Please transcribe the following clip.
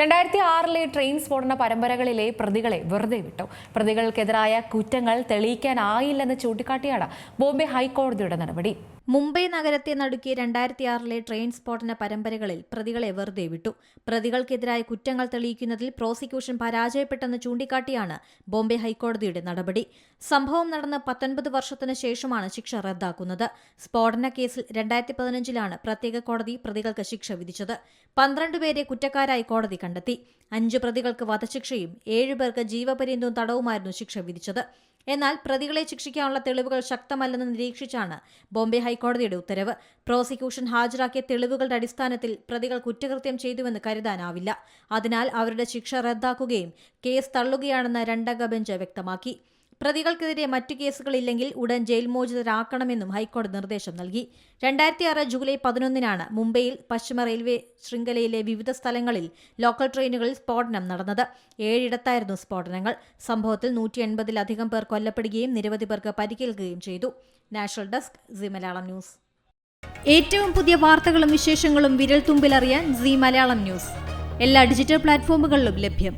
2006 train സ്ഫോടന പരമ്പരകളിലെ പ്രതികളെ വെറുതെ വിട്ടു. പ്രതികൾക്കെതിരായ കുറ്റങ്ങൾ തെളിയിക്കാനായില്ലെന്ന് ചൂണ്ടിക്കാട്ടിയാണ് ബോംബെ ഹൈക്കോടതിയുടെ നടപടി. മുംബൈ നഗരത്തെ നടുക്കിയ 2006 ട്രെയിൻ സ്ഫോടന പരമ്പരകളിൽ പ്രതികളെ വെറുതെ വിട്ടു. പ്രതികൾക്കെതിരായ കുറ്റങ്ങൾ തെളിയിക്കുന്നതിൽ പ്രോസിക്യൂഷൻ പരാജയപ്പെട്ടെന്ന് ചൂണ്ടിക്കാട്ടിയാണ് ബോംബെ ഹൈക്കോടതിയുടെ നടപടി. സംഭവം നടന്ന് 19 വർഷത്തിന് ശേഷമാണ് ശിക്ഷ റദ്ദാക്കുന്നത്. സ്ഫോടന കേസിൽ 2015 പ്രത്യേക കോടതി പ്രതികൾക്ക് ശിക്ഷ വിധിച്ചത്. 12 പേരെ കുറ്റക്കാരായി കോടതി കണ്ടെത്തി. 5 പ്രതികൾക്ക് വധശിക്ഷയും 7 പേർക്ക് ജീവപര്യന്തവും തടവുമായിരുന്നു ശിക്ഷ വിധിച്ചത്. എന്നാൽ പ്രതികളെ ശിക്ഷിക്കാനുള്ള തെളിവുകൾ ശക്തമല്ലെന്ന് നിരീക്ഷിച്ചാണ് ബോംബെ ഹൈക്കോടതിയുടെ ഉത്തരവ്. പ്രോസിക്യൂഷൻ ഹാജരാക്കിയ തെളിവുകളുടെ അടിസ്ഥാനത്തിൽ പ്രതികൾ കുറ്റകൃത്യം ചെയ്തുവെന്ന് കരുതാനാവില്ല. അതിനാൽ അവരുടെ ശിക്ഷ റദ്ദാക്കുകയും കേസ് തള്ളുകയാണെന്ന് 2-അംഗ ബെഞ്ച് വ്യക്തമാക്കി. പ്രതികൾക്കെതിരെ മറ്റു കേസുകളില്ലെങ്കിൽ ഉടൻ ജയിൽ മോചിതരാക്കണമെന്നും ഹൈക്കോടതി നിർദ്ദേശം നൽകി. 2006 ജൂലൈ 11 മുംബൈയിൽ പശ്ചിമ റെയിൽവേ ശൃംഖലയിലെ വിവിധ സ്ഥലങ്ങളിൽ ലോക്കൽ ട്രെയിനുകളിൽ സ്ഫോടനം നടന്നത്. 7 സ്ഫോടനങ്ങൾ. സംഭവത്തിൽ 180-ലധികം പേർ കൊല്ലപ്പെടുകയും നിരവധി പേർക്ക് പരിക്കേൽക്കുകയും ചെയ്തു. National desk, Zee Malayalam news. ഏറ്റവും പുതിയ വാർത്തകളും വിശേഷങ്ങളും വിരൽ തുമ്പിലറിയാൻ സീ മലയാളം ന്യൂസ് എല്ലാ ഡിജിറ്റൽ പ്ലാറ്റ്ഫോമുകളിലും ലഭ്യം.